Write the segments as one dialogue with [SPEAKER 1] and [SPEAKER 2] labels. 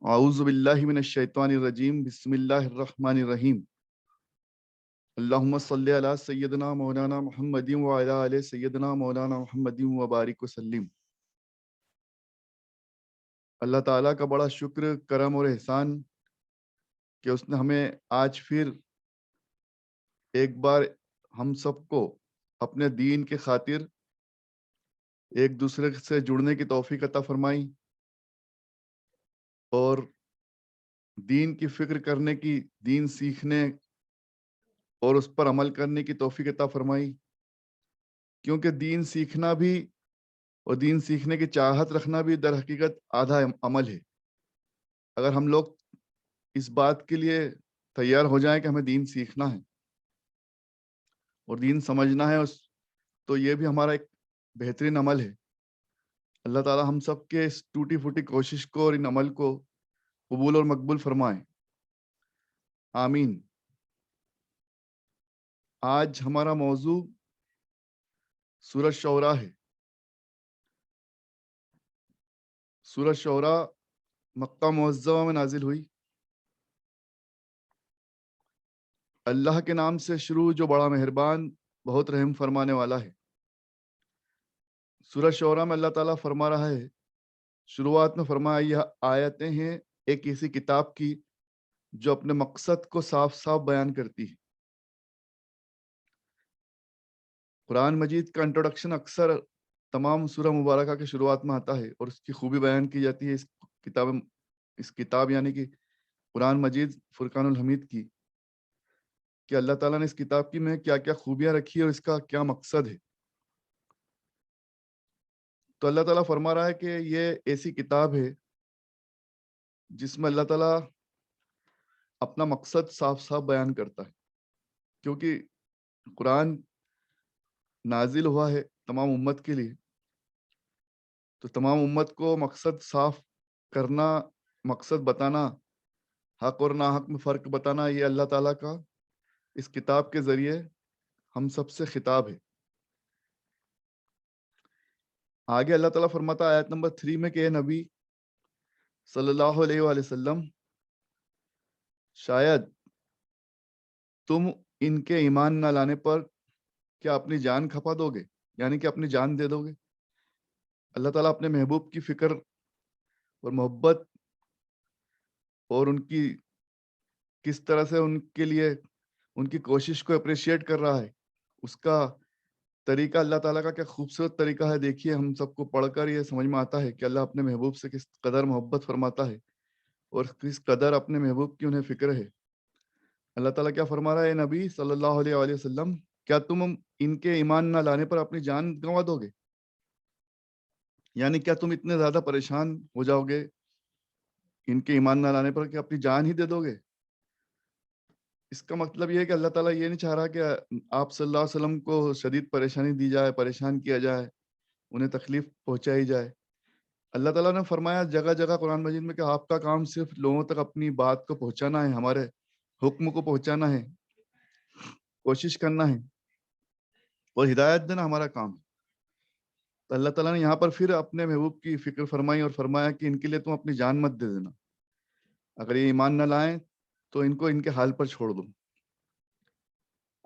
[SPEAKER 1] اعوذ باللہ من الشیطان الرجیم بسم اللہ الرحمن الرحیم اللہم صلی علی سیدنا مولانا محمد وعلی آل سیدنا مولانا محمد وبارک وسلم۔ اللہ تعالیٰ کا بڑا شکر، کرم اور احسان کہ اس نے ہمیں آج پھر ایک بار ہم سب کو اپنے دین کے خاطر ایک دوسرے سے جڑنے کی توفیق عطا فرمائی اور دین کی فکر کرنے کی، دین سیکھنے اور اس پر عمل کرنے کی توفیق عطا فرمائی، کیونکہ دین سیکھنا بھی اور دین سیکھنے کی چاہت رکھنا بھی در حقیقت آدھا عمل ہے۔ اگر ہم لوگ اس بات کے لیے تیار ہو جائیں کہ ہمیں دین سیکھنا ہے اور دین سمجھنا ہے تو یہ بھی ہمارا ایک بہترین عمل ہے۔ اللہ تعالی ہم سب کے اس ٹوٹی پھوٹی کوشش کو اور ان عمل کو قبول اور مقبول فرمائیں، آمین۔ آج ہمارا موضوع سورۃ شعراء ہے۔ سورۃ شعراء مکہ معظمہ میں نازل ہوئی۔ اللہ کے نام سے شروع جو بڑا مہربان، بہت رحم فرمانے والا ہے۔ سورۃ شعراء میں اللہ تعالیٰ فرما رہا ہے، شروعات میں فرمایا یہ آیتیں ہیں ایک ایسی کتاب کی جو اپنے مقصد کو صاف صاف بیان کرتی ہے۔ قرآن مجید کا انٹروڈکشن اکثر تمام سورہ مبارکہ کے شروعات میں آتا ہے اور اس کی خوبی بیان کی جاتی ہے اس کتاب یعنی کہ قرآن مجید فرقان الحمید کی، کہ اللہ تعالیٰ نے اس کتاب کی میں کیا کیا خوبیاں رکھی ہے اور اس کا کیا مقصد ہے۔ تو اللہ تعالیٰ فرما رہا ہے کہ یہ ایسی کتاب ہے جس میں اللہ تعالیٰ اپنا مقصد صاف صاف بیان کرتا ہے، کیونکہ قرآن نازل ہوا ہے تمام امت کے لیے، تو تمام امت کو مقصد صاف کرنا، مقصد بتانا، حق اور ناحق میں فرق بتانا، یہ اللہ تعالیٰ کا اس کتاب کے ذریعے ہم سب سے خطاب ہے۔ آگے اللہ تعالیٰ فرماتا ہے آیت نمبر 3 میں کہ اے نبی صلی اللہ علیہ وآلہ وسلم، شاید تم ان کے ایمان نہ لانے پر کیا اپنی جان کھپا دو گے، یعنی کہ اپنی جان دے دو گے۔ اللہ تعالیٰ اپنے محبوب کی فکر اور محبت اور ان کی کس طرح سے ان کے لیے ان کی کوشش کو اپریشیٹ کر رہا ہے، اس کا طریقہ اللہ تعالیٰ کا کیا خوبصورت طریقہ ہے۔ دیکھیے، ہم سب کو پڑھ کر یہ سمجھ میں آتا ہے کہ اللہ اپنے محبوب سے کس قدر محبت فرماتا ہے اور کس قدر اپنے محبوب کی انہیں فکر ہے۔ اللہ تعالیٰ کیا فرما رہا ہے، اے نبی صلی اللہ علیہ وآلہ وسلم، کیا تم ان کے ایمان نہ لانے پر اپنی جان گنوا دو گے، یعنی کیا تم اتنے زیادہ پریشان ہو جاؤ گے ان کے ایمان نہ لانے پر کہ اپنی جان ہی دے دو گے۔ اس کا مطلب یہ ہے کہ اللہ تعالیٰ یہ نہیں چاہ رہا کہ آپ صلی اللہ علیہ وسلم کو شدید پریشانی دی جائے، پریشان کیا جائے، انہیں تکلیف پہنچائی جائے۔ اللہ تعالیٰ نے فرمایا جگہ جگہ قرآن مجید میں کہ آپ کا کام صرف لوگوں تک اپنی بات کو پہنچانا ہے، ہمارے حکم کو پہنچانا ہے، کوشش کرنا ہے اور ہدایت دینا ہمارا کام ہے۔ تو اللہ تعالیٰ نے یہاں پر پھر اپنے محبوب کی فکر فرمائی اور فرمایا کہ ان کے لیے تم اپنی جان مت دے دینا، اگر یہ ایمان نہ لائیں تو ان کو ان کے حال پر چھوڑ دو۔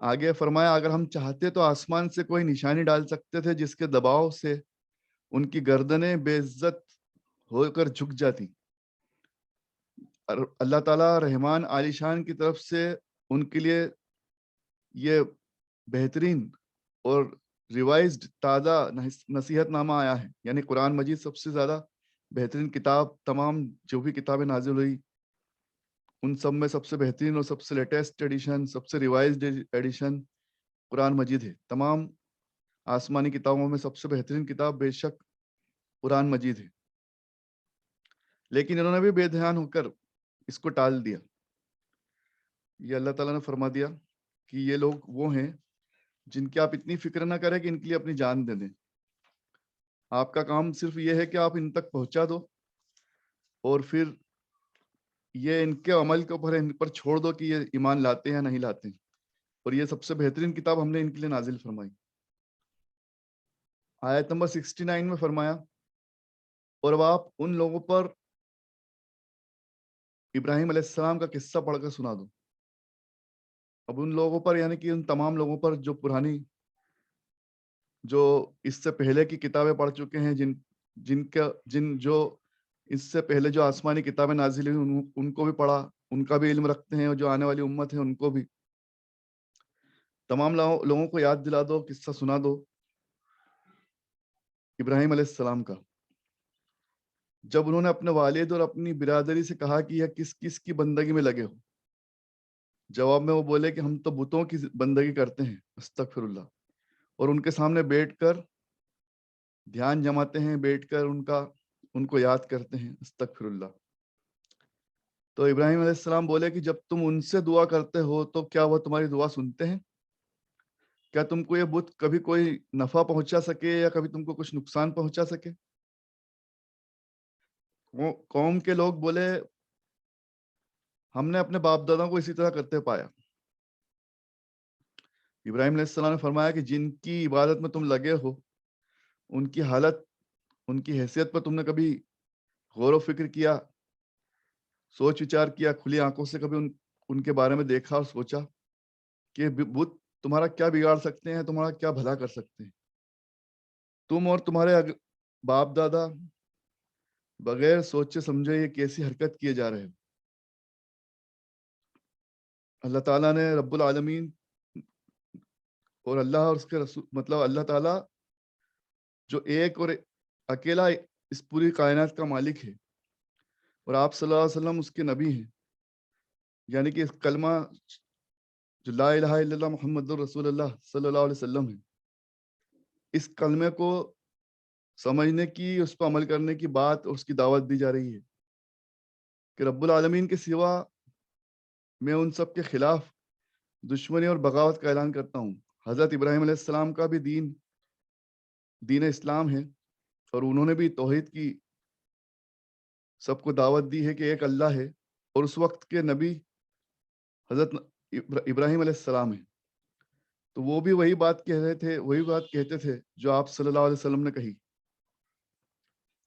[SPEAKER 1] آگے فرمایا اگر ہم چاہتے تو آسمان سے کوئی نشانی ڈال سکتے تھے جس کے دباؤ سے ان کی گردنیں بے عزت ہو کر جھک جاتی۔ اور اللہ تعالیٰ رحمان عالی شان کی طرف سے ان کے لیے یہ بہترین اور ریوائزڈ تازہ نصیحت نامہ آیا ہے، یعنی قرآن مجید سب سے زیادہ بہترین کتاب، تمام جو بھی کتابیں نازل ہوئی ان سب میں سب سے بہترین اور سب سے لیٹسٹ ایڈیشن، سب سے ریوائزڈ ایڈیشن قرآن مجید ہے۔ تمام آسمانی کتابوں میں سب سے بہترین کتاب بے شک قرآن مجید ہے، لیکن انہوں نے بھی بے دھیان ہو کر اس کو ٹال دیا۔ یہ اللہ تعالیٰ نے فرما دیا کہ یہ لوگ وہ ہیں جن کی آپ اتنی فکر نہ کریں کہ ان کے لیے اپنی جان دے دیں۔ آپ کا کام صرف یہ ہے کہ آپ ان تک پہنچا دو اور پھر یہ ان کے عمل کے اوپر ان پر چھوڑ دو کہ یہ ایمان لاتے ہیں یا نہیں لاتے ہیں، اور یہ سب سے بہترین کتاب ہم نے ان کے لیے نازل فرمائی۔ آیت نمبر 69 میں فرمایا اور اب آپ ان لوگوں پر ابراہیم علیہ السلام کا قصہ پڑھ کر سنا دوں. اب ان لوگوں پر یعنی کہ ان تمام لوگوں پر جو پرانی جو اس سے پہلے کی کتابیں پڑھ چکے ہیں، جن جو اس سے پہلے جو آسمانی کتابیں نازل ہوئی ان کو بھی پڑھا، ان کا بھی علم رکھتے ہیں، اور جو آنے والی امت ہے ان کو بھی، تمام لوگوں کو یاد دلا دو، قصہ سنا دو ابراہیم علیہ السلام کا. جب انہوں نے اپنے والد اور اپنی برادری سے کہا کہ یہ کس کس کی بندگی میں لگے ہو، جواب میں وہ بولے کہ ہم تو بتوں کی بندگی کرتے ہیں، استغفر اللہ، اور ان کے سامنے بیٹھ کر دھیان جماتے ہیں، بیٹھ کر ان کو یاد کرتے ہیں، استغفر اللہ. تو ابراہیم علیہ السلام بولے کہ جب تم ان سے دعا کرتے ہو تو کیا وہ تمہاری دعا سنتے ہیں؟ کیا تم کو یہ بت کبھی کوئی نفع پہنچا سکے یا کبھی تم کو کچھ نقصان پہنچا سکے؟ قوم کے لوگ بولے ہم نے اپنے باپ دادا کو اسی طرح کرتے پایا. ابراہیم علیہ السلام نے فرمایا کہ جن کی عبادت میں تم لگے ہو، ان کی حالت، ان کی حیثیت پر تم نے کبھی غور و فکر کیا، سوچ وچار کیا، کھلی آنکھوں سے کبھی ان کے بارے میں دیکھا اور سوچا کہ بت تمہارا کیا بگاڑ سکتے ہیں، تمہارا کیا بھلا کر سکتے ہیں؟ تم اور تمہارے باپ دادا بغیر سوچے سمجھے یہ کیسی حرکت کیے جا رہے ہو. اللہ تعالیٰ نے رب العالمین اور اللہ اور اس کے رسول، مطلب اللہ تعالیٰ جو ایک اور اکیلا اس پوری کائنات کا مالک ہے، اور آپ صلی اللہ علیہ وسلم اس کے نبی ہیں، یعنی کہ اس کلمہ جو لا الہ الا اللہ محمد رسول اللہ صلی اللہ علیہ وسلم ہے، اس کلمے کو سمجھنے کی، اس پر عمل کرنے کی بات اور اس کی دعوت دی جا رہی ہے کہ رب العالمین کے سوا میں ان سب کے خلاف دشمنی اور بغاوت کا اعلان کرتا ہوں. حضرت ابراہیم علیہ السلام کا بھی دین اسلام ہے، اور انہوں نے بھی توحید کی سب کو دعوت دی ہے کہ ایک اللہ ہے، اور اس وقت کے نبی حضرت ابراہیم علیہ السلام ہے. تو وہ بھی وہی بات کہتے تھے جو آپ صلی اللہ علیہ وسلم نے کہی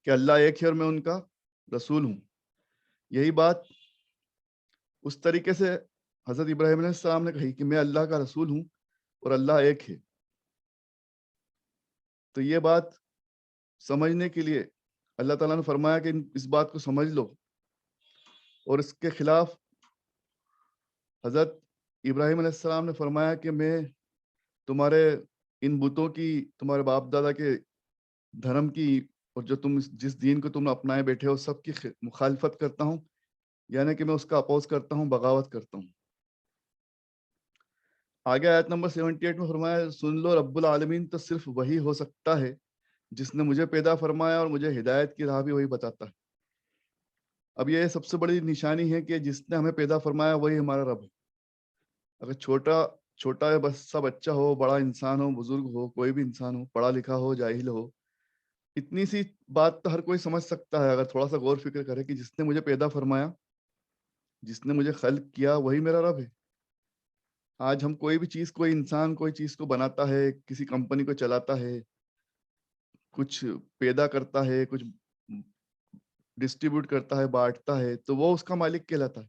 [SPEAKER 1] کہ اللہ ایک ہے اور میں ان کا رسول ہوں. یہی بات اس طریقے سے حضرت ابراہیم علیہ السلام نے کہی کہ میں اللہ کا رسول ہوں اور اللہ ایک ہے. تو یہ بات سمجھنے کے لیے اللہ تعالیٰ نے فرمایا کہ اس بات کو سمجھ لو، اور اس کے خلاف حضرت ابراہیم علیہ السلام نے فرمایا کہ میں تمہارے ان بتوں کی، تمہارے باپ دادا کے دھرم کی، اور جو تم جس دین کو تم اپنائے بیٹھے ہو، سب کی مخالفت کرتا ہوں، یعنی کہ میں اس کا اپوز کرتا ہوں، بغاوت کرتا ہوں. آگے آیت نمبر 78 میں فرمایا سن لو، رب العالمین تو صرف وہی ہو سکتا ہے جس نے مجھے پیدا فرمایا، اور مجھے ہدایت کی راہ بھی وہی بتاتا ہے. اب یہ سب سے بڑی نشانی ہے کہ جس نے ہمیں پیدا فرمایا وہی ہمارا رب ہے. اگر چھوٹا ہے بس سا بچہ ہو، بڑا انسان ہو، بزرگ ہو، کوئی بھی انسان ہو، پڑھا لکھا ہو، جاہل ہو، اتنی سی بات تو ہر کوئی سمجھ سکتا ہے اگر تھوڑا سا غور فکر کرے کہ جس نے مجھے پیدا فرمایا، جس نے مجھے خلق کیا، وہی میرا رب ہے. آج ہم کوئی بھی چیز، کوئی انسان کوئی چیز کو بناتا ہے، کسی کمپنی کو چلاتا ہے، کچھ پیدا کرتا ہے، کچھ ڈسٹریبیوٹ کرتا ہے، بانٹتا ہے، تو وہ اس کا مالک کہلاتا ہے.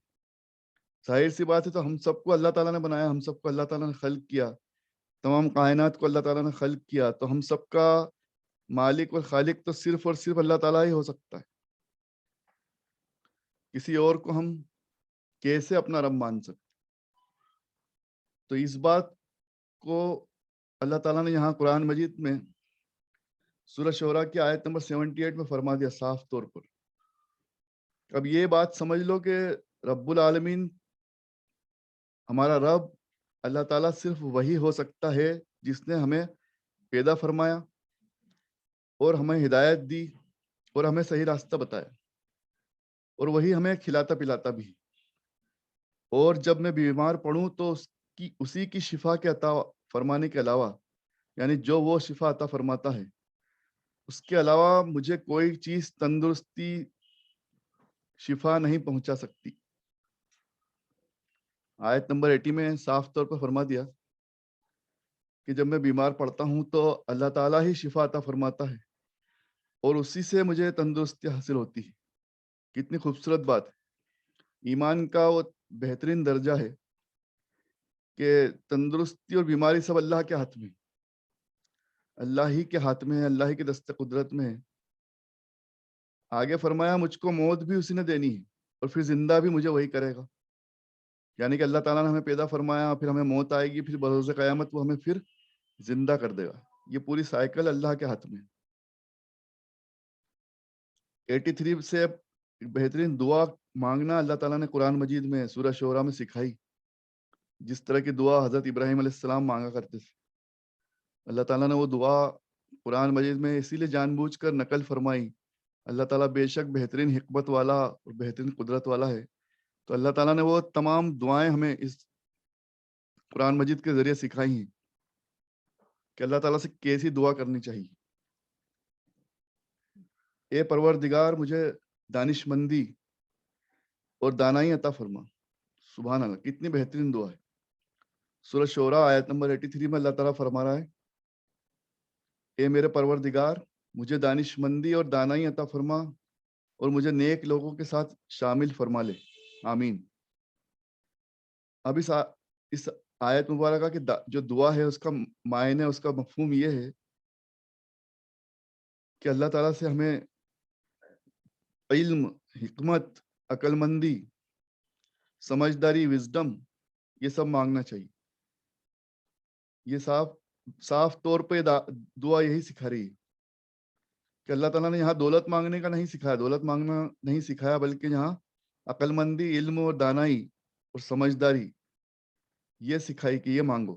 [SPEAKER 1] ظاہر سی بات ہے، تو ہم سب کو اللہ تعالیٰ نے بنایا، ہم سب کو اللہ تعالیٰ نے خلق کیا، تمام کائنات کو اللہ تعالیٰ نے خلق کیا، تو ہم سب کا مالک اور خالق تو صرف اور صرف اللہ تعالیٰ ہی ہو سکتا ہے. کسی اور کو ہم کیسے اپنا رب مان سکتے؟ تو اس بات کو اللہ تعالیٰ نے یہاں قرآن مجید میں سورہ شعراء کی آیت نمبر 78 میں فرما دیا صاف طور پر. اب یہ بات سمجھ لو کہ رب العالمین، ہمارا رب اللہ تعالیٰ صرف وہی ہو سکتا ہے جس نے ہمیں پیدا فرمایا اور ہمیں ہدایت دی اور ہمیں صحیح راستہ بتایا، اور وہی ہمیں کھلاتا پلاتا بھی. اور جب میں بیمار پڑوں تو اسی کی شفا کے عطا فرمانے کے علاوہ، یعنی جو وہ شفا عطا فرماتا ہے، اس کے علاوہ مجھے کوئی چیز تندرستی، شفا نہیں پہنچا سکتی. آیت نمبر 80 میں صاف طور پر فرما دیا کہ جب میں بیمار پڑتا ہوں تو اللہ تعالیٰ ہی شفا عطا فرماتا ہے اور اسی سے مجھے تندرستی حاصل ہوتی ہے. کتنی خوبصورت بات ہے. ایمان کا وہ بہترین درجہ ہے کہ تندرستی اور بیماری سب اللہ کے ہاتھ میں ہے، اللہ ہی کے ہاتھ میں ہے، اللہ ہی کے دست قدرت میں ہے۔ آگے فرمایا مجھ کو موت بھی اسی نے دینی ہے اور پھر زندہ بھی مجھے وہی کرے گا، یعنی کہ اللہ تعالیٰ نے ہمیں پیدا فرمایا، پھر ہمیں موت آئے گی، پھر بروز قیامت وہ ہمیں پھر زندہ کر دے گا۔ یہ پوری سائیکل اللہ کے ہاتھ میں ہے۔ 83 سے بہترین دعا مانگنا اللہ تعالیٰ نے قرآن مجید میں سورہ شعراء میں سکھائی، جس طرح کی دعا حضرت ابراہیم علیہ السلام مانگا کرتے تھے۔ اللہ تعالیٰ نے وہ دعا قرآن مجید میں اسی لیے جان بوجھ کر نقل فرمائی۔ اللہ تعالیٰ بے شک بہترین حکمت والا اور بہترین قدرت والا ہے، تو اللہ تعالیٰ نے وہ تمام دعائیں ہمیں اس قرآن مجید کے ذریعے سکھائی ہیں کہ اللہ تعالیٰ سے کیسی دعا کرنی چاہیے۔ اے پروردگار مجھے دانش مندی اور دانائی عطا فرما۔ سبحان اللہ، کتنی بہترین دعا ہے۔ سورہ شعراء آیت نمبر 83 میں اللہ تعالیٰ فرما رہا ہے، اے میرے پروردگار مجھے دانش مندی اور دانائی عطا فرما اور مجھے نیک لوگوں کے ساتھ شامل فرما لے، آمین۔ اب اس آیت مبارکہ کی جو دعا ہے اس کا معنی، اس کا مفہوم یہ ہے کہ اللہ تعالیٰ سے ہمیں علم، حکمت، عقل مندی، سمجھداری، وزڈم، یہ سب مانگنا چاہیے۔ یہ صاف طور پہ دعا یہی سکھا رہی ہے کہ اللہ تعالیٰ نے یہاں دولت مانگنے کا نہیں سکھایا، دولت مانگنا نہیں سکھایا، بلکہ یہاں عقل مندی، علم اور دانائی اور سمجھداری یہ سکھائی کہ یہ مانگو۔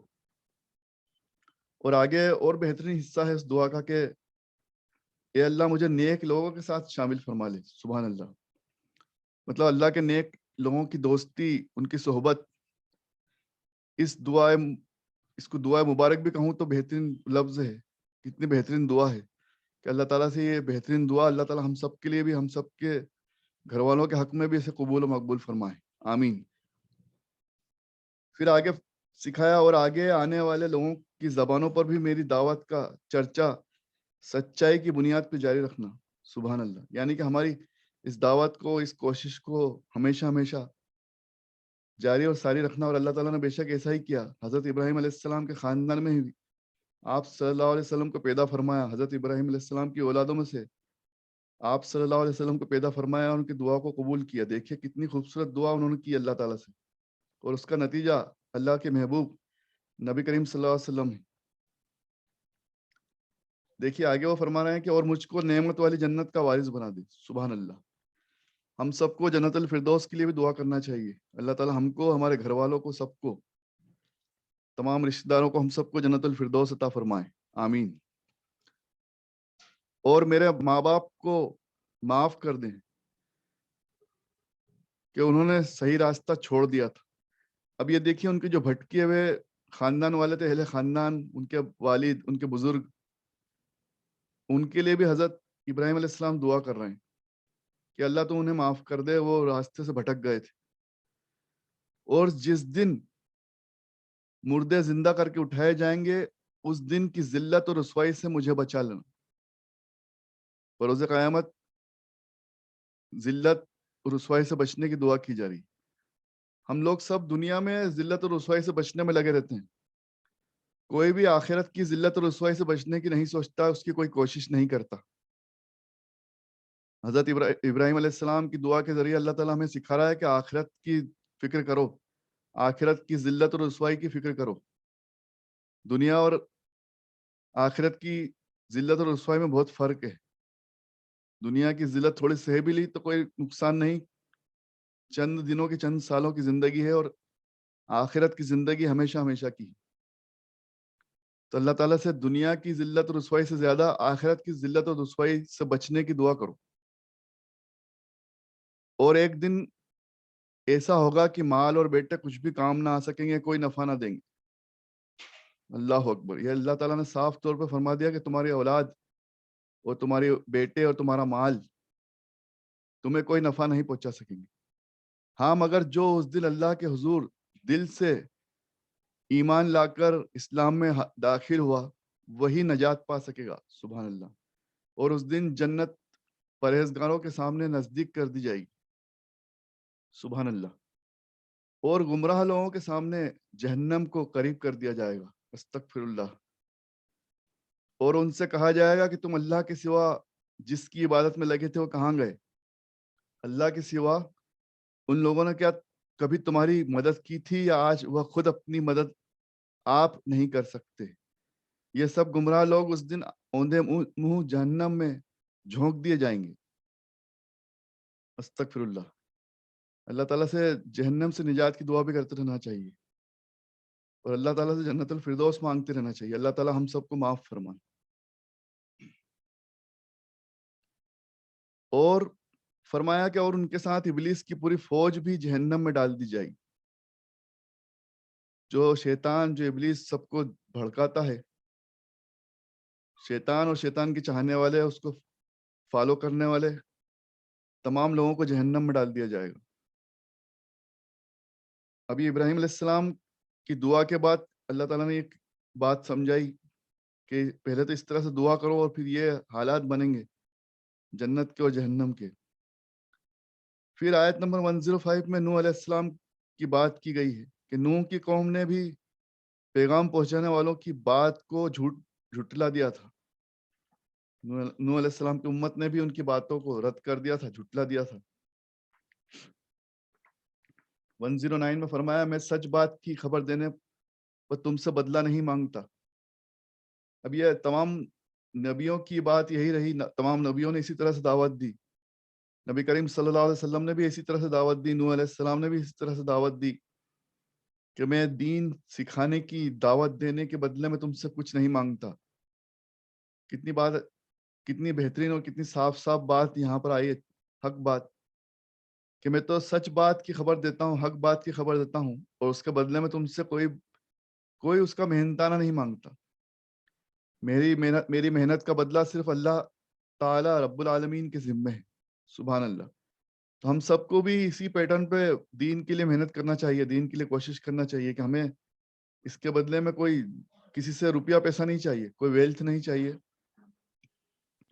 [SPEAKER 1] اور آگے اور بہترین حصہ ہے اس دعا کا کہ اے اللہ مجھے نیک لوگوں کے ساتھ شامل فرما لے۔ سبحان اللہ، مطلب اللہ کے نیک لوگوں کی دوستی، ان کی صحبت، اس کو دعا مبارک بھی کہوں تو بہترین لفظ ہے، کتنی بہترین دعا ہے کہ اللہ تعالیٰ سے یہ بہترین دعا اللہ تعالیٰ ہم سب کے لیے بھی، ہم سب کے گھر والوں کے حق میں بھی اسے قبول و مقبول فرمائے، آمین۔ پھر آگے سکھایا اور آگے آنے والے لوگوں کی زبانوں پر بھی میری دعوت کا چرچا سچائی کی بنیاد پہ جاری رکھنا۔ سبحان اللہ، یعنی کہ ہماری اس دعوت کو، اس کوشش کو ہمیشہ ہمیشہ جاری اور ساری رکھنا۔ اور اللہ تعالیٰ نے بے شک ایسا ہی کیا، حضرت ابراہیم علیہ السلام کے خاندان میں ہی آپ صلی اللہ علیہ وسلم کو پیدا فرمایا، حضرت ابراہیم علیہ السلام کی اولادوں میں سے آپ صلی اللہ علیہ وسلم کو پیدا فرمایا، ان کی دعا کو قبول کیا۔ دیکھیے کتنی خوبصورت دعا انہوں نے کی اللہ تعالیٰ سے، اور اس کا نتیجہ اللہ کے محبوب نبی کریم صلی اللہ علیہ وسلم ہے۔ دیکھیے آگے وہ فرما رہے ہیں کہ اور مجھ کو نعمت والی جنت کا وارث بنا دے۔ سبحان اللہ، ہم سب کو جنت الفردوس کے لیے بھی دعا کرنا چاہیے۔ اللہ تعالیٰ ہم کو، ہمارے گھر والوں کو، سب کو، تمام رشتہ داروں کو، ہم سب کو جنت الفردوس عطا فرمائے، آمین۔ اور میرے ماں باپ کو معاف کر دیں کہ انہوں نے صحیح راستہ چھوڑ دیا تھا۔ اب یہ دیکھیے ان کے جو بھٹکے ہوئے خاندان والے تھے، اہل خاندان، ان کے والد، ان کے بزرگ، ان کے لیے بھی حضرت ابراہیم علیہ السلام دعا کر رہے ہیں کہ اللہ تو انہیں معاف کر دے، وہ راستے سے بھٹک گئے تھے۔ اور جس دن مردے زندہ کر کے اٹھائے جائیں گے، اس دن کی ذلت اور رسوائی سے مجھے بچا لینا۔ بروز قیامت ذلت اور رسوائی سے بچنے کی دعا کی جا رہی۔ ہم لوگ سب دنیا میں ذلت اور رسوائی سے بچنے میں لگے رہتے ہیں، کوئی بھی آخرت کی ذلت اور رسوائی سے بچنے کی نہیں سوچتا، اس کی کوئی کوشش نہیں کرتا۔ حضرت ابراہیم علیہ السلام کی دعا کے ذریعے اللہ تعالیٰ ہمیں سکھا رہا ہے کہ آخرت کی فکر کرو، آخرت کی ذلت اور رسوائی کی فکر کرو۔ دنیا اور آخرت کی ذلت اور رسوائی میں بہت فرق ہے۔ دنیا کی ذلت تھوڑی سہ بھی لی تو کوئی نقصان نہیں، چند دنوں کی، چند سالوں کی زندگی ہے، اور آخرت کی زندگی ہمیشہ ہمیشہ کی۔ تو اللہ تعالیٰ سے دنیا کی ذلت اور رسوائی سے زیادہ آخرت کی ذلت اور رسوائی سے بچنے کی دعا کرو۔ اور ایک دن ایسا ہوگا کہ مال اور بیٹے کچھ بھی کام نہ آ سکیں گے، کوئی نفع نہ دیں گے۔ اللہ اکبر، یہ اللہ تعالیٰ نے صاف طور پہ فرما دیا کہ تمہاری اولاد اور تمہارے بیٹے اور تمہارا مال تمہیں کوئی نفع نہیں پہنچا سکیں گے۔ ہاں، مگر جو اس دن اللہ کے حضور دل سے ایمان لا کر اسلام میں داخل ہوا، وہی نجات پا سکے گا۔ سبحان اللہ۔ اور اس دن جنت پرہیزگاروں کے سامنے نزدیک کر دی جائے گی۔ سبحان اللہ. اور گمراہ لوگوں کے سامنے جہنم کو قریب کر دیا جائے گا. استغفر اللہ. اور ان سے کہا جائے گا کہ تم اللہ کے سوا جس کی عبادت میں لگے تھے وہ کہاں گئے؟ اللہ کے سوا ان لوگوں نے کیا کبھی تمہاری مدد کی تھی، یا آج وہ خود اپنی مدد آپ نہیں کر سکتے؟ یہ سب گمراہ لوگ اس دن اوندے منہ جہنم میں جھونک دیے جائیں گے. استغفر اللہ. اللہ تعالیٰ سے جہنم سے نجات کی دعا بھی کرتے رہنا چاہیے، اور اللہ تعالیٰ سے جنت الفردوس مانگتے رہنا چاہیے. اللہ تعالیٰ ہم سب کو معاف فرمائے. اور فرمایا کہ اور ان کے ساتھ ابلیس کی پوری فوج بھی جہنم میں ڈال دی جائے گی. جو شیطان، جو ابلیس سب کو بھڑکاتا ہے، شیطان اور شیطان کے چاہنے والے، اس کو فالو کرنے والے تمام لوگوں کو جہنم میں ڈال دیا جائے گا. ابھی ابراہیم علیہ السلام کی دعا کے بعد اللہ تعالیٰ نے ایک بات سمجھائی کہ پہلے تو اس طرح سے دعا کرو اور پھر یہ حالات بنیں گے جنت کے اور جہنم کے. پھر آیت نمبر 105 میں نوح علیہ السلام کی بات کی گئی ہے کہ نوح کی قوم نے بھی پیغام پہنچانے والوں کی بات کو جھٹلا دیا تھا. نوح علیہ السلام کی امت نے بھی ان کی باتوں کو رد کر دیا تھا، جھٹلا دیا تھا. 109 میں فرمایا میں سچ بات کی خبر دینے پر تم سے بدلہ نہیں مانگتا. اب یہ تمام نبیوں کی بات یہی رہی، تمام نبیوں نے اسی طرح سے دعوت دی. نبی کریم صلی اللہ علیہ وسلم نے بھی اسی طرح سے دعوت دی، نوح علیہ السلام نے بھی اسی طرح سے دعوت دی کہ میں دین سکھانے کی دعوت دینے کے بدلے میں تم سے کچھ نہیں مانگتا. کتنی بہترین اور کتنی صاف صاف بات یہاں پر آئی ہے، حق بات، کہ میں تو سچ بات کی خبر دیتا ہوں، حق بات کی خبر دیتا ہوں، اور اس کے بدلے میں تم سے کوئی اس کا محنتانہ نہیں مانگتا. میری محنت کا بدلہ صرف اللہ تعالی رب العالمین کے ذمہ ہے. سبحان اللہ. تو ہم سب کو بھی اسی پیٹرن پہ دین کے لیے محنت کرنا چاہیے، دین کے لیے کوشش کرنا چاہیے کہ ہمیں اس کے بدلے میں کوئی کسی سے روپیہ پیسہ نہیں چاہیے، کوئی ویلتھ نہیں چاہیے،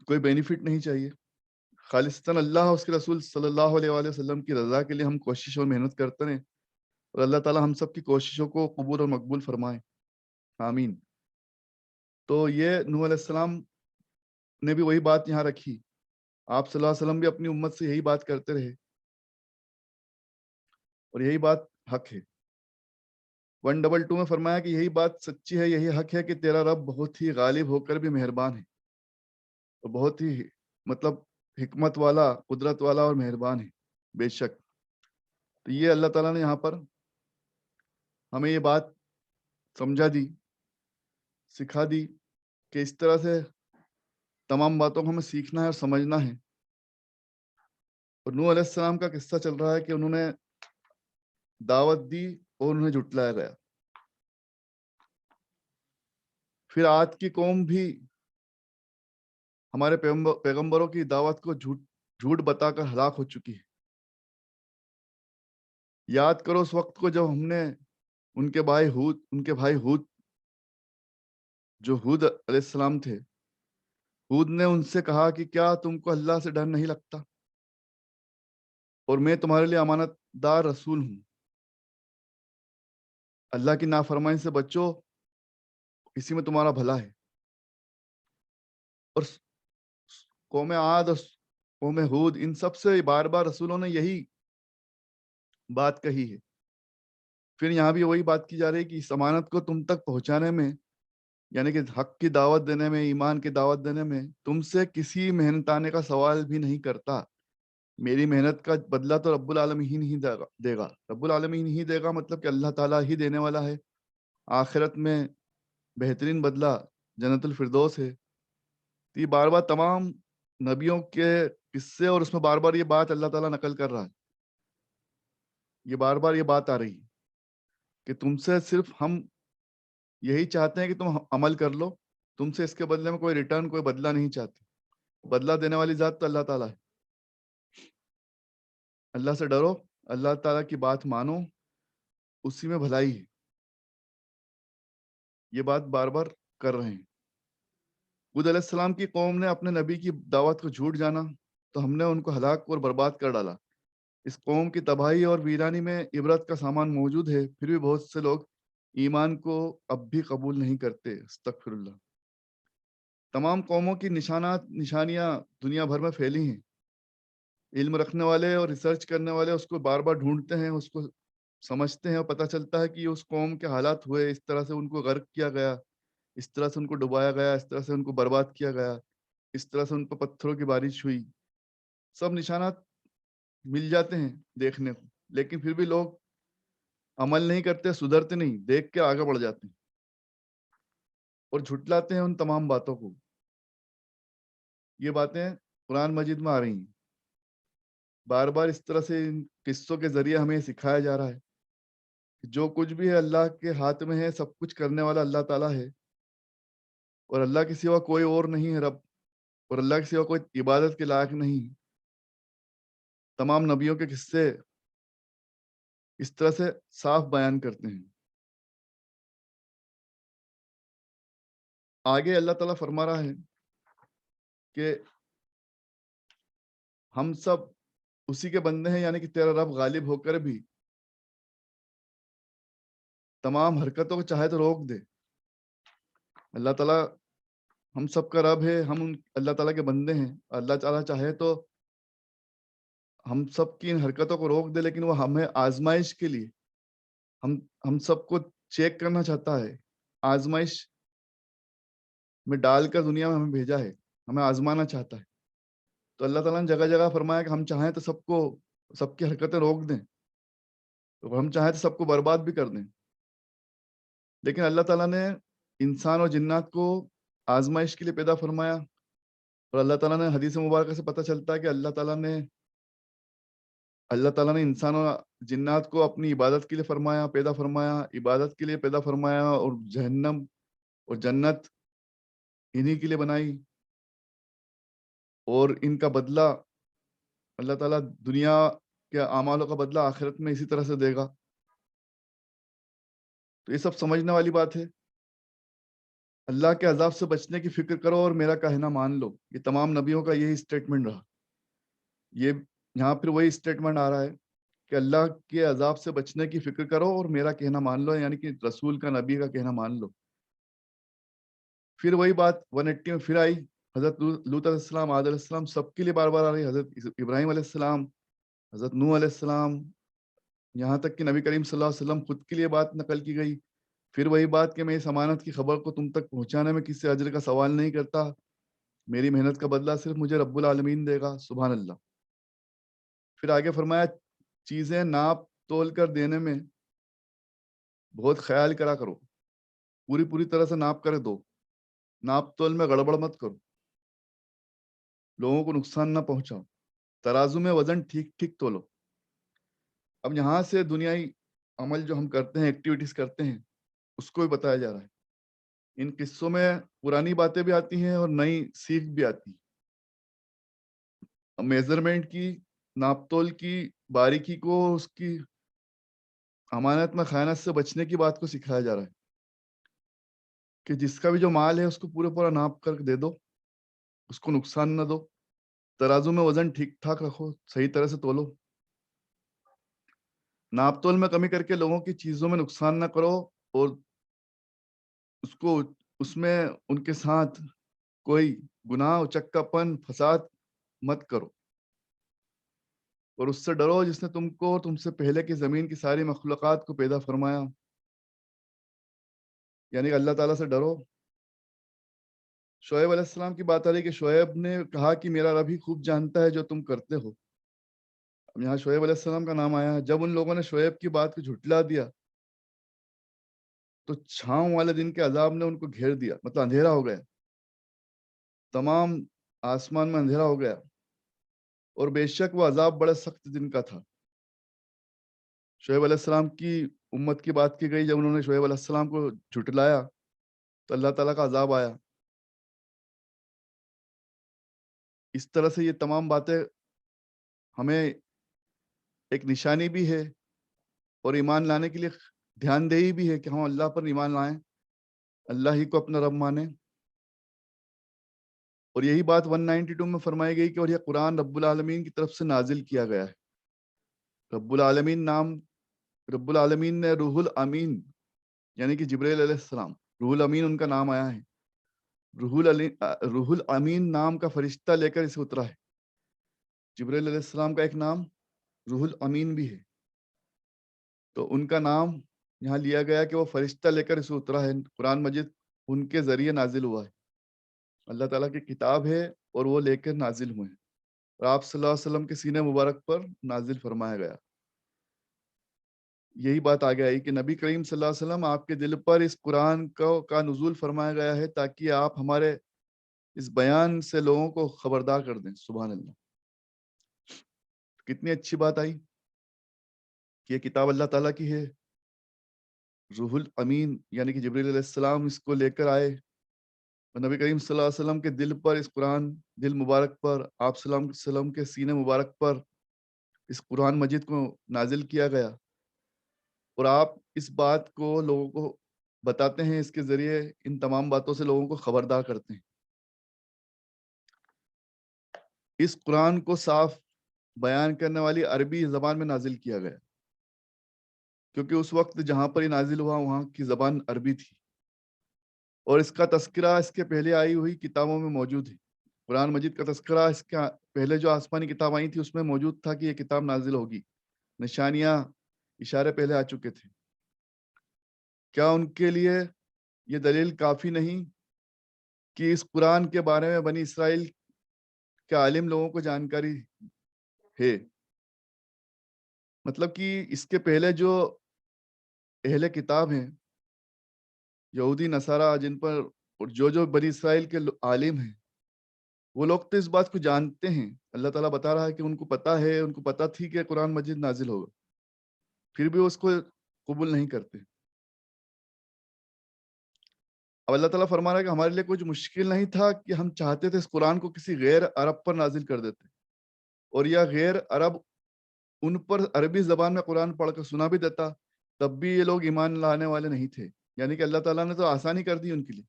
[SPEAKER 1] کوئی بینیفٹ نہیں چاہیے. خالصتاً اللہ اور اس کے رسول صلی اللہ علیہ وآلہ وسلم کی رضا کے لیے ہم کوشش اور محنت کرتے ہیں، اور اللہ تعالیٰ ہم سب کی کوششوں کو قبول اور مقبول فرمائے. آمین. تو یہ نوح علیہ السلام نے بھی وہی بات یہاں رکھی. آپ صلی اللہ علیہ وسلم بھی اپنی امت سے یہی بات کرتے رہے، اور یہی بات حق ہے. 122 میں فرمایا کہ یہی بات سچی ہے، یہی حق ہے کہ تیرا رب بہت ہی غالب ہو کر بھی مہربان ہے، اور بہت ہی حکمت والا، قدرت والا اور مہربان ہے بے شک. تو یہ اللہ تعالیٰ نے یہاں پر ہمیں یہ بات سمجھا دی، سکھا دی کہ اس طرح سے تمام باتوں کو ہمیں سیکھنا ہے اور سمجھنا ہے. اور نوح علیہ السلام کا قصہ چل رہا ہے کہ انہوں نے دعوت دی اور انہیں جھٹلایا گیا. پھر عاد کی قوم بھی ہمارے پیغمبروں کی دعوت کو جھوٹ بتا کر ہلاک ہو چکی ہے. یاد کرو اس وقت کو جب ہم نے ان کے بھائی ہود جو ہود علیہ السلام تھے، ہود نے ان سے کہا کہ کیا تم کو اللہ سے ڈر نہیں لگتا، اور میں تمہارے لیے امانت دار رسول ہوں، اللہ کی نافرمانی سے بچو، اسی میں تمہارا بھلا ہے. اور قوم عاد اور قوم ہود، ان سب سے بار بار رسولوں نے یہی بات کہی ہے. پھر یہاں بھی وہی بات کی جا رہی ہے کہ اس امانت کو تم تک پہنچانے میں، یعنی کہ حق کی دعوت دینے میں، ایمان کی دعوت دینے میں تم سے کسی محنتانے کا سوال بھی نہیں کرتا. میری محنت کا بدلہ تو رب العالمین ہی دے گا. رب العالمین ہی دے گا مطلب کہ اللہ تعالیٰ ہی دینے والا ہے. آخرت میں بہترین بدلہ جنت الفردوس ہے. یہ بار بار تمام نبیوں کے قصے، اور اس میں بار بار یہ بات اللہ تعالیٰ نقل کر رہا ہے. یہ بار بار یہ بات آ رہی ہے کہ تم سے صرف ہم یہی چاہتے ہیں کہ تم عمل کر لو، تم سے اس کے بدلے میں کوئی ریٹرن، کوئی بدلہ نہیں چاہتے. بدلہ دینے والی ذات تو اللہ تعالیٰ ہے. اللہ سے ڈرو، اللہ تعالیٰ کی بات مانو، اسی میں بھلائی ہے. یہ بات بار بار کر رہے ہیں. ہود علیہ السلام کی قوم نے اپنے نبی کی دعوت کو جھوٹ جانا، تو ہم نے ان کو ہلاک اور برباد کر ڈالا. اس قوم کی تباہی اور ویرانی میں عبرت کا سامان موجود ہے، پھر بھی بہت سے لوگ ایمان کو اب بھی قبول نہیں کرتے۔ استغفر اللہ۔ تمام قوموں کی نشانیاں دنیا بھر میں پھیلی ہیں۔ علم رکھنے والے اور ریسرچ کرنے والے اس کو بار بار ڈھونڈتے ہیں، اس کو سمجھتے ہیں، اور پتہ چلتا ہے کہ یہ اس قوم کے حالات ہوئے، اس طرح سے ان کو غرق کیا گیا، اس طرح سے ان کو ڈبایا گیا، اس طرح سے ان کو برباد کیا گیا، اس طرح سے ان پر پتھروں کی بارش ہوئی۔ سب نشانات مل جاتے ہیں دیکھنے کو، لیکن پھر بھی لوگ عمل نہیں کرتے، سدھرتے نہیں، دیکھ کے آگے بڑھ جاتے ہیں اور جھٹلاتے ہیں ان تمام باتوں کو۔ یہ باتیں قرآن مجید میں آ رہی ہیں، بار بار اس طرح سے ان قصوں کے ذریعے ہمیں سکھایا جا رہا ہے کہ جو کچھ بھی ہے اللہ کے ہاتھ میں ہے، سب کچھ کرنے والا اللہ تعالیٰ ہے، اور اللہ کے سوا کوئی اور نہیں ہے رب، اور اللہ کے سوا کوئی عبادت کے لائق نہیں۔ تمام نبیوں کے قصے اس طرح سے صاف بیان کرتے ہیں۔ آگے اللہ تعالیٰ فرما رہا ہے کہ ہم سب اسی کے بندے ہیں، یعنی کہ تیرا رب غالب ہو کر بھی تمام حرکتوں کو چاہے تو روک دے۔ اللہ تعالیٰ ہم سب کا رب ہے، ہم اللہ تعالیٰ کے بندے ہیں۔ اللہ تعالیٰ چاہے تو ہم سب کی ان حرکتوں کو روک دے، لیکن وہ ہمیں آزمائش کے لیے ہم سب کو چیک کرنا چاہتا ہے، آزمائش میں ڈال کر دنیا میں ہمیں بھیجا ہے، ہمیں آزمانا چاہتا ہے۔ تو اللہ تعالیٰ نے جگہ جگہ فرمایا کہ ہم چاہیں تو سب کی حرکتیں روک دیں، تو ہم چاہیں تو سب کو برباد بھی کر دیں، لیکن اللہ تعالیٰ نے انسان اور جنات کو آزمائش کے لیے پیدا فرمایا۔ اور اللہ تعالیٰ نے حدیث مبارکہ سے پتہ چلتا ہے کہ اللہ تعالیٰ نے انسان اور جنات کو اپنی عبادت کے لیے پیدا فرمایا، عبادت کے لیے پیدا فرمایا، اور جہنم اور جنت انہی کے لیے بنائی، اور ان کا بدلہ اللہ تعالیٰ دنیا کے اعمالوں کا بدلہ آخرت میں اسی طرح سے دے گا۔ تو یہ سب سمجھنے والی بات ہے۔ اللہ کے عذاب سے بچنے کی فکر کرو اور میرا کہنا مان لو، یہ تمام نبیوں کا یہی اسٹیٹمنٹ رہا۔ یہ یہاں پھر وہی اسٹیٹمنٹ آ رہا ہے کہ اللہ کے عذاب سے بچنے کی فکر کرو اور میرا کہنا مان لو، یعنی کہ رسول کا، نبی کا کہنا مان لو۔ پھر وہی بات 180 میں پھر آئی، حضرت لوط علیہ السلام، عاد علیہ السلام، سب کے لیے بار بار آ رہی، حضرت ابراہیم علیہ السلام، حضرت نوح علیہ السلام، یہاں تک کہ نبی کریم صلی اللہ علیہ وسلم خود کے لیے بات نقل کی گئی۔ پھر وہی بات کہ میں اس امانت کی خبر کو تم تک پہنچانے میں کسی اجر کا سوال نہیں کرتا، میری محنت کا بدلہ صرف مجھے رب العالمین دے گا۔ سبحان اللہ۔ پھر آگے فرمایا چیزیں ناپ تول کر دینے میں بہت خیال کرا کرو، پوری طرح سے ناپ کر دو، ناپ تول میں گڑبڑ مت کرو، لوگوں کو نقصان نہ پہنچاؤ، ترازو میں وزن ٹھیک تولو۔ اب یہاں سے دنیائی عمل جو ہم کرتے ہیں، ایکٹیویٹیز کرتے ہیں، اس کو بھی بتایا جا رہا ہے۔ ان قصوں میں پرانی باتیں بھی آتی ہیں اور نئی سیکھ بھی آتی ہے۔ میزرمنٹ کی، ناپ تول کی باریکی کو، اس کی امانت میں خیانت سے بچنے کی بات کو سکھایا جا رہا ہے کہ جس کا بھی جو مال ہے اس کو پورا ناپ کر دے دو، اس کو نقصان نہ دو، ترازو میں وزن ٹھیک ٹھاک رکھو، صحیح طرح سے تولو، ناپ تول میں کمی کر کے لوگوں کی چیزوں میں نقصان نہ کرو، اور اس میں ان کے ساتھ کوئی گناہ، چکا پن، فساد مت کرو، اور اس سے ڈرو جس نے تم کو تم سے پہلے کی زمین کی ساری مخلوقات کو پیدا فرمایا، یعنی کہ اللہ تعالیٰ سے ڈرو۔ شعیب علیہ السلام کی بات آ رہی کہ شعیب نے کہا کہ میرا رب ہی خوب جانتا ہے جو تم کرتے ہو۔ اب یہاں شعیب علیہ السلام کا نام آیا ہے۔ جب ان لوگوں نے شعیب کی بات کو جھٹلا دیا تو چھاؤں والے دن کے عذاب نے ان کو گھیر دیا، مطلب اندھیرا ہو گیا، تمام آسمان میں اندھیرا ہو گیا، اور بے شک وہ عذاب بڑے سخت دن کا تھا۔ شعیب علیہ السلام کی امت کی بات کی گئی، جب انہوں نے شعیب علیہ السلام کو جھٹلایا تو اللہ تعالیٰ کا عذاب آیا۔ اس طرح سے یہ تمام باتیں ہمیں ایک نشانی بھی ہے اور ایمان لانے کے لیے دھیان دہی بھی ہے کہ ہم اللہ پر ایمان لائیں، اللہ ہی کو اپنا رب مانیں۔ اور یہی بات 192 میں فرمائی گئی کہ اور یہ قرآن رب العالمین کی طرف سے نازل کیا گیا ہے، رب العالمین نے روح الامین یعنی کہ جبرائیل علیہ السلام، روح الامین ان کا نام آیا ہے، روح الامین نام کا فرشتہ لے کر اسے اترا ہے۔ جبرائیل علیہ السلام کا ایک نام روح الامین بھی ہے، تو ان کا نام یہاں لیا گیا کہ وہ فرشتہ لے کر اسے اترا ہے۔ قرآن مجید ان کے ذریعے نازل ہوا ہے، اللہ تعالیٰ کی کتاب ہے اور وہ لے کر نازل ہوئے ہیں، اور آپ صلی اللہ علیہ وسلم کے سینے مبارک پر نازل فرمایا گیا۔ یہی بات آگے آئی کہ نبی کریم صلی اللہ علیہ وسلم آپ کے دل پر اس قرآن کا نزول فرمایا گیا ہے تاکہ آپ ہمارے اس بیان سے لوگوں کو خبردار کر دیں۔ سبحان اللہ، کتنی اچھی بات آئی کہ یہ کتاب اللہ تعالیٰ کی ہے، روح الامین یعنی کہ جبریل علیہ السلام اس کو لے کر آئے، اور نبی کریم صلی اللہ علیہ وسلم کے دل پر اس قرآن، دل مبارک پر، آپ صلی اللہ علیہ وسلم کے سینے مبارک پر اس قرآن مجید کو نازل کیا گیا، اور آپ اس بات کو لوگوں کو بتاتے ہیں، اس کے ذریعے ان تمام باتوں سے لوگوں کو خبردار کرتے ہیں۔ اس قرآن کو صاف بیان کرنے والی عربی زبان میں نازل کیا گیا، کیونکہ اس وقت جہاں پر یہ نازل ہوا وہاں کی زبان عربی تھی، اور اس کا تذکرہ اس کے پہلے آئی ہوئی کتابوں میں موجود ہے۔ قرآن مجید کا تذکرہ اس کا پہلے جو آسمانی کتاب آئی تھی اس میں موجود تھا کہ یہ کتاب نازل ہوگی، نشانیاں، اشارے پہلے آ چکے تھے۔ کیا ان کے لیے یہ دلیل کافی نہیں کہ اس قرآن کے بارے میں بنی اسرائیل کے عالم لوگوں کو جانکاری ہے؟ مطلب کہ اس کے پہلے جو اہل کتاب ہیں، یہودی نصارہ، جن پر اور جو بنی اسرائیل کے عالم ہیں، وہ لوگ تو اس بات کو جانتے ہیں، اللہ تعالیٰ بتا رہا ہے کہ ان کو پتا ہے، ان کو پتا تھی کہ قرآن مجید نازل ہوگا، پھر بھی اس کو قبول نہیں کرتے۔ اب اللہ تعالیٰ فرما رہا ہے کہ ہمارے لیے کچھ مشکل نہیں تھا کہ ہم چاہتے تھے اس قرآن کو کسی غیر عرب پر نازل کر دیتے، اور یا غیر عرب ان پر عربی زبان میں قرآن پڑھ کر سنا بھی دیتا، تب بھی یہ لوگ ایمان لانے والے نہیں تھے۔ یعنی کہ اللہ تعالیٰ نے تو آسانی کر دی ان کے لیے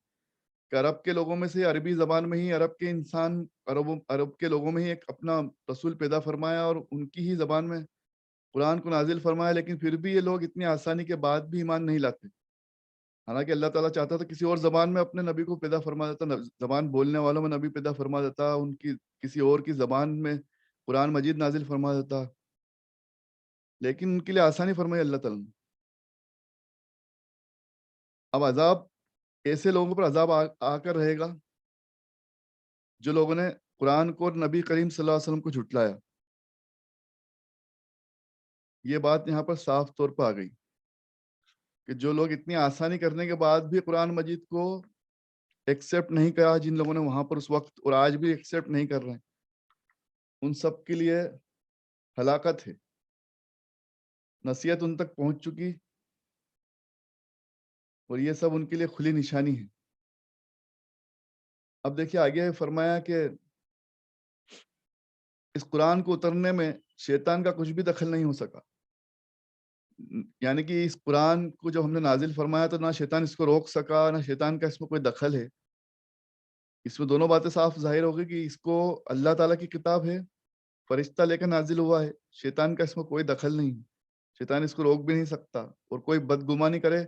[SPEAKER 1] کہ عرب کے لوگوں میں سے عربی زبان میں ہی عرب کے انسان، عرب کے لوگوں میں ہی ایک اپنا رسول پیدا فرمایا اور ان کی ہی زبان میں قرآن کو نازل فرمایا، لیکن پھر بھی یہ لوگ اتنی آسانی کے بعد بھی ایمان نہیں لاتے۔ حالانکہ اللہ تعالیٰ چاہتا تھا کسی اور زبان میں اپنے نبی کو پیدا فرما دیتا، زبان بولنے والوں میں نبی پیدا فرما دیتا، ان کی کسی اور کی زبان میں قرآن مجید نازل فرما دیتا، لیکن ان کے لیے آسانی فرمائی اللہ تعالیٰ نے۔ اب عذاب، ایسے لوگوں پر عذاب آ کر رہے گا جو لوگوں نے قرآن کو اور نبی کریم صلی اللہ علیہ وسلم کو جھٹلایا۔ یہ بات یہاں پر صاف طور پر آ گئی کہ جو لوگ اتنی آسانی کرنے کے بعد بھی قرآن مجید کو ایکسیپٹ نہیں کرا، جن لوگوں نے وہاں پر اس وقت اور آج بھی ایکسیپٹ نہیں کر رہے ہیں، ان سب کے لیے ہلاکت ہے۔ نصیحت ان تک پہنچ چکی اور یہ سب ان کے لیے کھلی نشانی ہے۔ اب دیکھیے آگے فرمایا کہ اس قرآن کو اترنے میں شیطان کا کچھ بھی دخل نہیں ہو سکا، یعنی کہ اس قرآن کو جب ہم نے نازل فرمایا تو نہ شیطان اس کو روک سکا، نہ شیطان کا اس میں کوئی دخل ہے۔ اس میں دونوں باتیں صاف ظاہر ہو گئی کہ اس کو اللہ تعالیٰ کی کتاب ہے، فرشتہ لے کر نازل ہوا ہے، شیطان کا اس میں کوئی دخل نہیں، شیطان اس کو روک بھی نہیں سکتا، اور کوئی بدگمانی کرے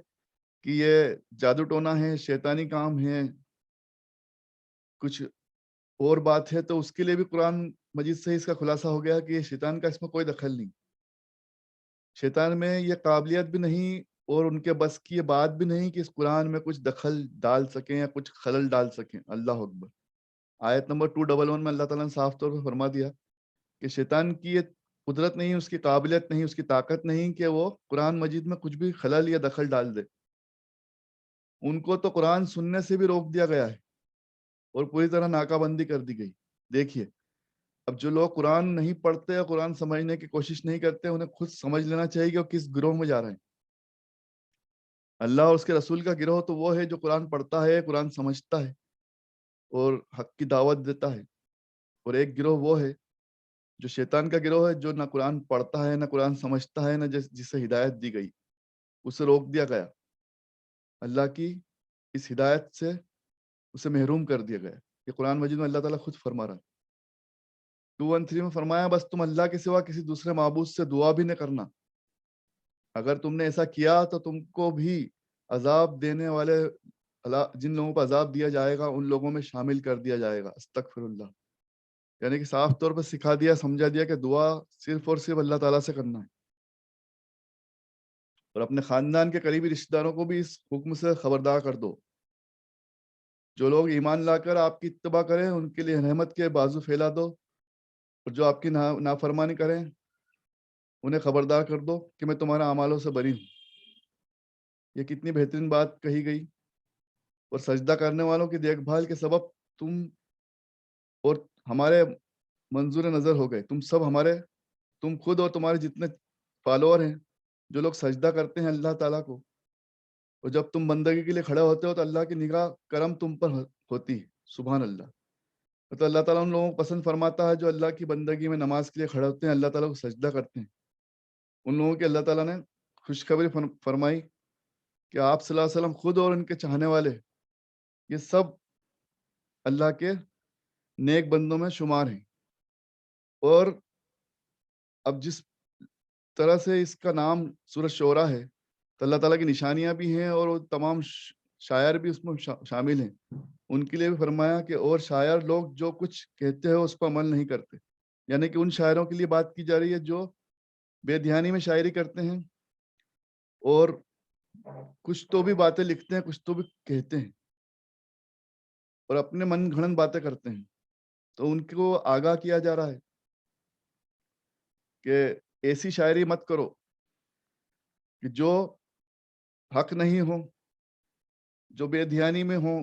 [SPEAKER 1] کہ یہ جادو ٹونا ہے، شیطانی کام ہے، کچھ اور بات ہے، تو اس کے لیے بھی قرآن مجید سے اس کا خلاصہ ہو گیا کہ یہ شیطان کا اس میں کوئی دخل نہیں، شیطان میں یہ قابلیت بھی نہیں اور ان کے بس کی یہ بات بھی نہیں کہ اس قرآن میں کچھ دخل ڈال سکیں یا کچھ خلل ڈال سکیں۔ اللہ اکبر۔ آیت نمبر 211 میں اللہ تعالیٰ نے صاف طور پر فرما دیا کہ شیطان کی یہ قدرت نہیں، اس کی قابلیت نہیں، اس کی طاقت نہیں کہ وہ قرآن مجید میں کچھ بھی خلل یا دخل ڈال دے۔ ان کو تو قرآن سننے سے بھی روک دیا گیا ہے اور پوری طرح ناکہ بندی کر دی گئی۔ دیکھیے اب جو لوگ قرآن نہیں پڑھتے یا قرآن سمجھنے کی کوشش نہیں کرتے، انہیں خود سمجھ لینا چاہیے کہ وہ کس گروہ میں جا رہے ہیں۔ اللہ اور اس کے رسول کا گروہ تو وہ ہے جو قرآن پڑھتا ہے، قرآن سمجھتا ہے اور حق کی دعوت دیتا ہے، اور ایک گروہ وہ ہے جو شیطان کا گروہ ہے، جو نہ قرآن پڑھتا ہے، نہ قرآن سمجھتا ہے، نہ جسے ہدایت دی گئی، اسے روک دیا گیا، اللہ کی اس ہدایت سے اسے محروم کر دیا گیا۔ یہ قرآن مجید میں اللہ تعالیٰ خود فرما رہا ہے۔ 213 میں فرمایا بس تم اللہ کے سوا کسی دوسرے معبود سے دعا بھی نہ کرنا، اگر تم نے ایسا کیا تو تم کو بھی عذاب دینے والے جن لوگوں کو عذاب دیا جائے گا ان لوگوں میں شامل کر دیا جائے گا۔ استغفر اللہ۔ یعنی کہ صاف طور پر سکھا دیا، سمجھا دیا کہ دعا صرف اور صرف اللہ تعالیٰ سے کرنا ہے، اور اپنے خاندان کے قریبی رشتہ داروں کو بھی اس حکم سے خبردار کر دو۔ جو لوگ ایمان لا کر آپ کی اتباع کریں ان کے لیے رحمت کے بازو پھیلا دو، اور جو آپ کی نافرمانی کریں انہیں خبردار کر دو کہ میں تمہارے اعمالوں سے بری ہوں۔ یہ کتنی بہترین بات کہی گئی۔ اور سجدہ کرنے والوں کی دیکھ بھال کے سبب تم اور ہمارے منظور نظر ہو گئے، تم خود اور تمہارے جتنے فالوور ہیں جو لوگ سجدہ کرتے ہیں اللہ تعالیٰ کو، اور جب تم بندگی کے لیے کھڑے ہوتے ہو تو اللہ کی نگاہ کرم تم پر ہوتی ہے۔ سبحان اللہ۔ تو اللہ تعالیٰ ان لوگوں کو پسند فرماتا ہے جو اللہ کی بندگی میں نماز کے لیے کھڑے ہوتے ہیں، اللہ تعالیٰ کو سجدہ کرتے ہیں۔ ان لوگوں کی اللہ تعالیٰ نے خوشخبری فرمائی کہ آپ صلی اللہ علیہ وسلم خود اور ان کے چاہنے والے یہ سب اللہ کے نیک بندوں میں شمار ہیں۔ اور اب جس طرح سے اس کا نام سورۃ شعراء ہے تو اللہ تعالیٰ کی نشانیاں بھی ہیں اور وہ تمام شاعر بھی اس میں شامل ہیں۔ ان کے لیے بھی فرمایا کہ اور شاعر لوگ جو کچھ کہتے ہیں اس پر عمل نہیں کرتے، یعنی کہ ان شاعروں کے لیے بات کی جا رہی ہے جو بے دھیانی میں شاعری کرتے ہیں اور کچھ تو بھی باتیں لکھتے ہیں، کچھ تو بھی کہتے ہیں اور اپنے من گھڑن باتیں کرتے ہیں۔ تو ان کو آگاہ کیا جا رہا ہے کہ ایسی شاعری مت کرو کہ جو حق نہیں ہو، جو بے دھیانی میں ہو،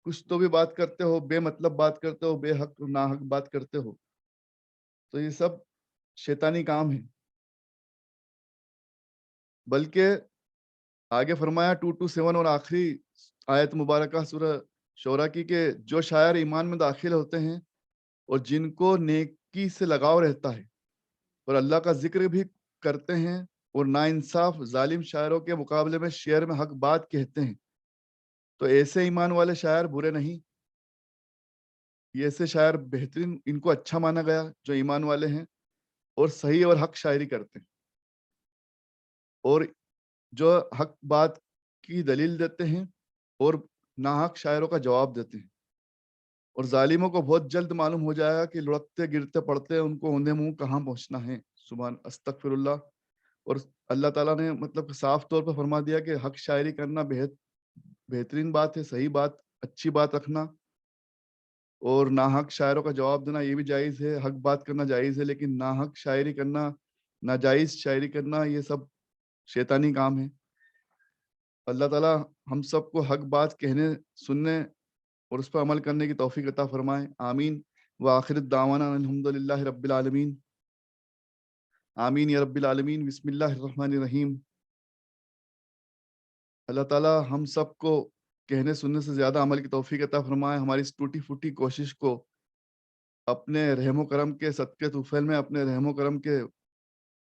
[SPEAKER 1] کچھ تو بھی بات کرتے ہو، بے مطلب بات کرتے ہو، بے حق ناحق بات کرتے ہو، تو یہ سب شیطانی کام ہے۔ بلکہ آگے فرمایا 227 اور آخری آیت مبارکہ سورہ شعراء کی کہ جو شاعر ایمان میں داخل ہوتے ہیں اور جن کو نیکی سے لگاؤ رہتا ہے اور اللہ کا ذکر بھی کرتے ہیں اور ناانصاف ظالم شاعروں کے مقابلے میں شعر میں حق بات کہتے ہیں، تو ایسے ایمان والے شاعر برے نہیں، یہ ایسے شاعر بہترین، ان کو اچھا مانا گیا جو ایمان والے ہیں اور صحیح اور حق شاعری کرتے ہیں اور جو حق بات کی دلیل دیتے ہیں اور ناحق شاعروں کا جواب دیتے ہیں۔ اور ظالموں کو بہت جلد معلوم ہو جائے گا کہ لڑکتے گرتے پڑتے ان کو اوندے منہ کہاں پہنچنا ہے۔ سبحان استغفر اللہ۔ اور اللہ تعالیٰ نے مطلب کہ صاف طور پر فرما دیا کہ حق شاعری کرنا بہترین بات ہے، صحیح بات، اچھی بات رکھنا اور ناحق شاعروں کا جواب دینا یہ بھی جائز ہے۔ حق بات کرنا جائز ہے لیکن ناحق شاعری کرنا، ناجائز شاعری کرنا، یہ سب شیطانی کام ہے۔ اللہ تعالیٰ ہم سب کو حق بات کہنے، سننے اور اس پر عمل کرنے کی توفیق عطا فرمائے۔ آمین۔ وآخر الدعوانا الحمدللہ رب العالمین۔ آمین یا رب العالمین۔ بسم اللہ الرحمن الرحیم۔ اللہ تعالیٰ ہم سب کو کہنے سننے سے زیادہ عمل کی توفیق عطا فرمائے۔ ہماری اس ٹوٹی پھوٹی کوشش کو اپنے رحم و کرم کے صدقے طفیل میں، اپنے رحم و کرم کے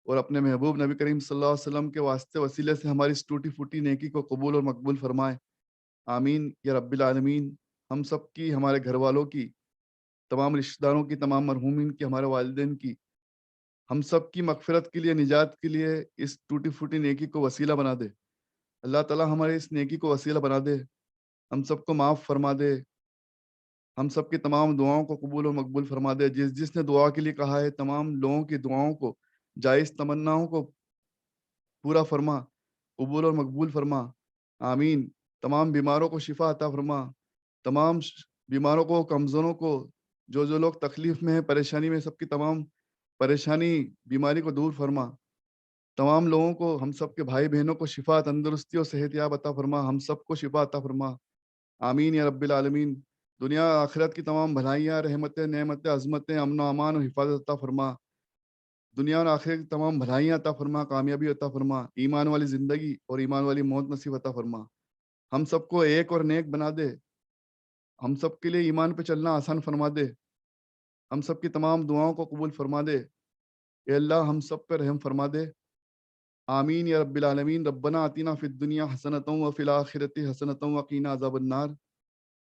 [SPEAKER 1] اور اپنے محبوب نبی کریم صلی اللہ علیہ وسلم کے واسطے وسیلے سے ہماری اس ٹوٹی پھوٹی نیکی کو قبول اور مقبول فرمائے۔ آمین یا رب العالمین۔ ہم سب کی، ہمارے گھر والوں کی، تمام رشتہ داروں کی، تمام مرحومین کی، ہمارے والدین کی، ہم سب کی مغفرت کے لیے، نجات کے لیے اس ٹوٹی پھوٹی نیکی کو وسیلہ بنا دے۔ اللہ تعالیٰ ہمارے اس نیکی کو وسیلہ بنا دے، ہم سب کو معاف فرما دے، ہم سب کی تمام دعاؤں کو قبول و مقبول فرما دے۔ جس جس نے دعا کے لیے کہا ہے تمام لوگوں کی دعاؤں کو، جائز تمناؤں کو پورا فرما، قبول اور مقبول فرما۔ آمین۔ تمام بیماروں کو شفا عطا فرما، تمام بیماروں کو، کمزوروں کو، جو لوگ تکلیف میں ہیں، پریشانی میں، سب کی تمام پریشانی، بیماری کو دور فرما۔ تمام لوگوں کو، ہم سب کے بھائی بہنوں کو شفا، تندرستی اور صحت یاب عطا فرما، ہم سب کو شفا عطا فرما۔ آمین یا رب العالمین۔ دنیا آخرت کی تمام بھلائیاں، رحمتیں، نعمتیں، عظمتیں، امن و امان و حفاظت عطا فرما۔ دنیا اور آخرت کی تمام بھلائیاں عطا فرما، کامیابی عطا فرما، ایمان والی زندگی اور ایمان والی موت نصیب عطا فرما۔ ہم سب کو ایک اور نیک بنا دے، ہم سب کے لیے ایمان پہ چلنا آسان فرما دے، ہم سب کی تمام دعاؤں کو قبول فرما دے۔ اے اللہ ہم سب پہ رحم فرما دے۔ آمین یا رب العالمین۔ ربنا آتنا فی الدنیا حسنۃ وفی الآخرۃ حسنۃ وقینا عذاب النار۔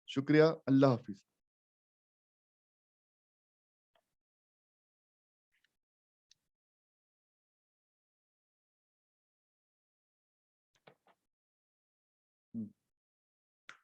[SPEAKER 1] شکریہ۔ اللہ حافظ۔